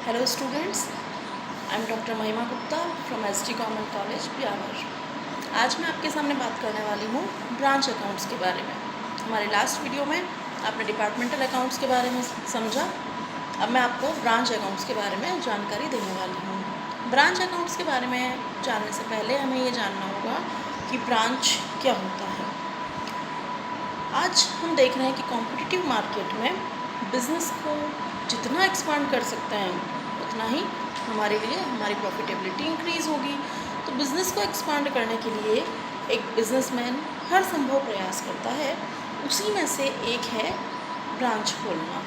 Hello students, I am Dr. महिमा Gupta from SD Government College, Beawar. आज मैं आपके सामने बात करने वाली हूँ ब्रांच अकाउंट्स के बारे में। हमारे लास्ट वीडियो में आपने डिपार्टमेंटल अकाउंट्स के बारे में समझा। अब मैं आपको ब्रांच अकाउंट्स के बारे में जानकारी देने वाली हूँ। ब्रांच अकाउंट्स के बारे में जानने से पहले हमें ये जानना होगा कि ब्रांच क्या होता है। आज हम देख रहे हैं कि कॉम्पिटिटिव मार्केट में बिज़नेस को जितना एक्सपांड कर सकते हैं उतना ही हमारे लिए हमारी प्रॉफिटेबिलिटी इंक्रीज़ होगी। तो बिज़नेस को एक्सपांड करने के लिए एक बिजनेसमैन हर संभव प्रयास करता है। उसी में से एक है ब्रांच खोलना।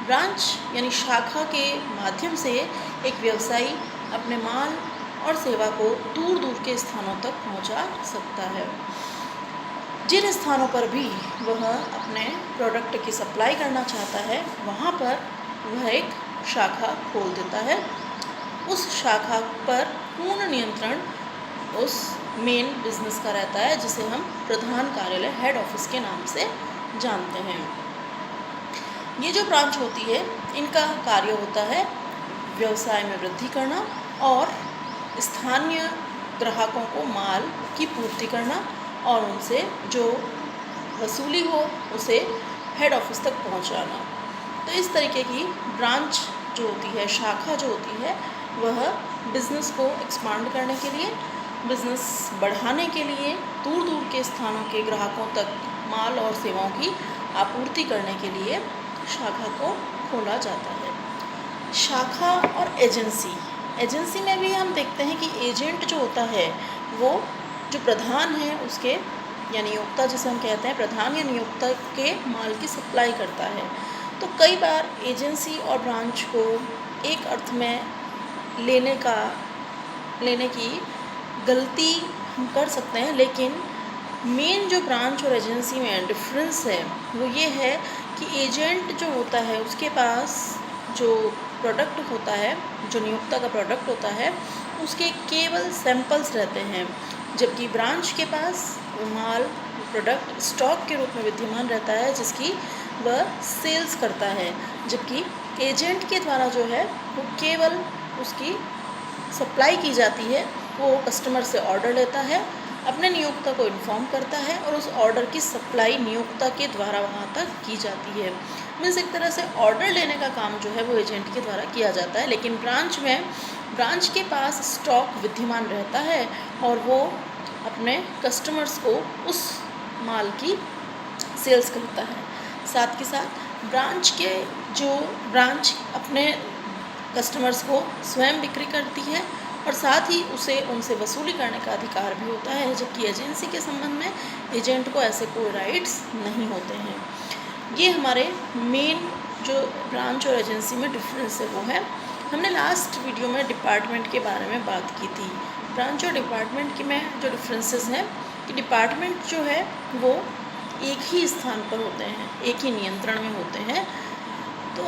ब्रांच यानी शाखा के माध्यम से एक व्यवसायी अपने माल और सेवा को दूर दूर के स्थानों तक पहुंचा सकता है। जिन स्थानों पर भी वह अपने प्रोडक्ट की सप्लाई करना चाहता है वहाँ पर वह एक शाखा खोल देता है। उस शाखा पर पूर्ण नियंत्रण उस मेन बिजनेस का रहता है, जिसे हम प्रधान कार्यालय हेड ऑफिस के नाम से जानते हैं। ये जो ब्रांच होती है इनका कार्य होता है व्यवसाय में वृद्धि करना और स्थानीय ग्राहकों को माल की पूर्ति करना और उनसे जो वसूली हो उसे हेड ऑफिस तक पहुंचाना। तो इस तरीके की ब्रांच जो होती है, शाखा जो होती है, वह बिज़नेस को एक्सपांड करने के लिए, बिज़नेस बढ़ाने के लिए, दूर दूर के स्थानों के ग्राहकों तक माल और सेवाओं की आपूर्ति करने के लिए शाखा को खोला जाता है। शाखा और एजेंसी में भी हम देखते हैं कि एजेंट जो होता है वो जो प्रधान है उसके या नियोक्ता, जिसे हम कहते हैं प्रधान या नियोक्ता के माल की सप्लाई करता है। तो कई बार एजेंसी और ब्रांच को एक अर्थ में लेने की गलती हम कर सकते हैं, लेकिन मेन जो ब्रांच और एजेंसी में डिफरेंस है वो ये है कि एजेंट जो होता है उसके पास जो प्रोडक्ट होता है, जो नियोक्ता का प्रोडक्ट होता है, उसके केवल सैंपल्स रहते हैं, जबकि ब्रांच के पास वो माल प्रोडक्ट स्टॉक के रूप में विद्यमान रहता है जिसकी वह सेल्स करता है। जबकि एजेंट के द्वारा जो है वो केवल उसकी सप्लाई की जाती है। वो कस्टमर से ऑर्डर लेता है, अपने नियोक्ता को इन्फॉर्म करता है और उस ऑर्डर की सप्लाई नियोक्ता के द्वारा वहाँ तक की जाती है। मीन्स एक तरह से ऑर्डर लेने का काम जो है वो एजेंट के द्वारा किया जाता है। लेकिन ब्रांच के पास स्टॉक विद्यमान रहता है और वो अपने कस्टमर्स को उस माल की सेल्स करता है। साथ के साथ ब्रांच अपने कस्टमर्स को स्वयं बिक्री करती है और साथ ही उसे उनसे वसूली करने का अधिकार भी होता है, जबकि एजेंसी के संबंध में एजेंट को ऐसे कोई राइट्स नहीं होते हैं। ये हमारे मेन जो ब्रांच और एजेंसी में डिफरेंस है वो है। हमने लास्ट वीडियो में डिपार्टमेंट के बारे में बात की थी। ब्रांच और डिपार्टमेंट में जो डिफरेंसेस हैं कि डिपार्टमेंट जो है वो एक ही स्थान पर होते हैं, एक ही नियंत्रण में होते हैं। तो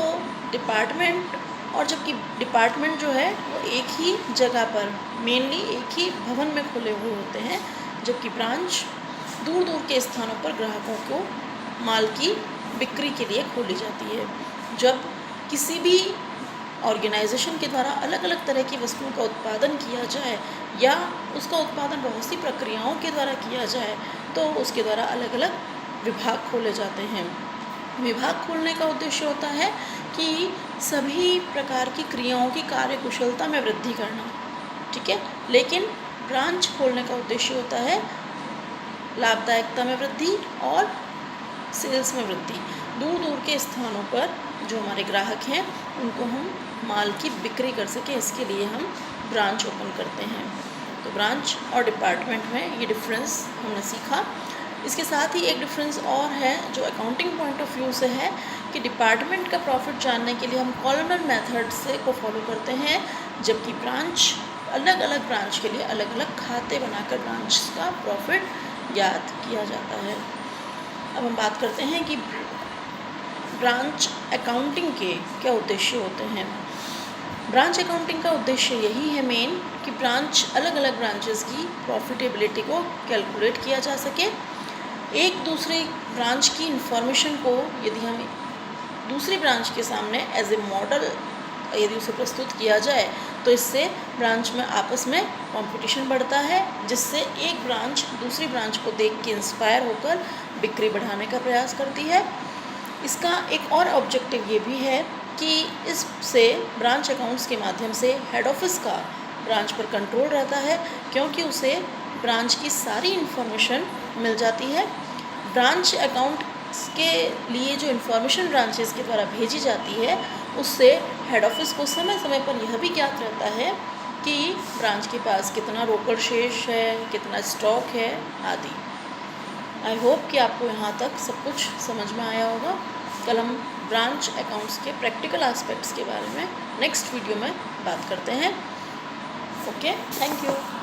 जबकि डिपार्टमेंट जो है वो एक ही जगह पर मेनली एक ही भवन में खुले हुए होते हैं, जबकि ब्रांच दूर दूर के स्थानों पर ग्राहकों को माल की बिक्री के लिए खोली जाती है। जब किसी भी ऑर्गेनाइजेशन के द्वारा अलग अलग तरह की वस्तुओं का उत्पादन किया जाए या उसका उत्पादन बहुत सी प्रक्रियाओं के द्वारा किया जाए तो उसके द्वारा अलग अलग विभाग खोले जाते हैं। विभाग खोलने का उद्देश्य होता है कि सभी प्रकार की क्रियाओं की कार्यकुशलता में वृद्धि करना, ठीक है। लेकिन ब्रांच खोलने का उद्देश्य होता है लाभदायकता में वृद्धि और सेल्स में वृद्धि। दूर दूर के स्थानों पर जो हमारे ग्राहक हैं उनको हम माल की बिक्री कर सकें, इसके लिए हम ब्रांच ओपन करते हैं। तो ब्रांच और डिपार्टमेंट में ये डिफरेंस हमने सीखा। इसके साथ ही एक डिफरेंस और है जो अकाउंटिंग पॉइंट ऑफ व्यू से है कि डिपार्टमेंट का प्रॉफिट जानने के लिए हम कॉलमनर मेथड को फॉलो करते हैं, जबकि ब्रांच अलग अलग ब्रांच के लिए अलग अलग खाते बनाकर ब्रांच का प्रॉफिट ज्ञात किया जाता है। अब हम बात करते हैं कि ब्रांच अकाउंटिंग के क्या उद्देश्य होते हैं। ब्रांच अकाउंटिंग का उद्देश्य यही है मेन कि अलग अलग ब्रांचेस की प्रॉफिटेबिलिटी को कैलकुलेट किया जा सके। एक दूसरे ब्रांच की इंफॉर्मेशन को यदि हम दूसरी ब्रांच के सामने एज ए मॉडल यदि उसे प्रस्तुत किया जाए तो इससे ब्रांच में आपस में कंपटीशन बढ़ता है, जिससे एक ब्रांच दूसरी ब्रांच को देख के इंस्पायर होकर बिक्री बढ़ाने का प्रयास करती है। इसका एक और ऑब्जेक्टिव ये भी है कि इससे ब्रांच अकाउंट्स के माध्यम से हेड ऑफिस का ब्रांच पर कंट्रोल रहता है, क्योंकि उसे ब्रांच की सारी इन्फॉर्मेशन मिल जाती है। ब्रांच अकाउंट्स के लिए जो इन्फॉर्मेशन ब्रांचेस के द्वारा भेजी जाती है, उससे हेड ऑफिस को समय समय पर यह भी ज्ञात रहता है कि ब्रांच के पास कितना रोकड़ शेष है, कितना स्टॉक है आदि। आई होप कि आपको यहाँ तक सब कुछ समझ में आया होगा। कल हम ब्रांच अकाउंट्स के प्रैक्टिकल एस्पेक्ट्स के बारे में नेक्स्ट वीडियो में बात करते हैं। Okay, thank you.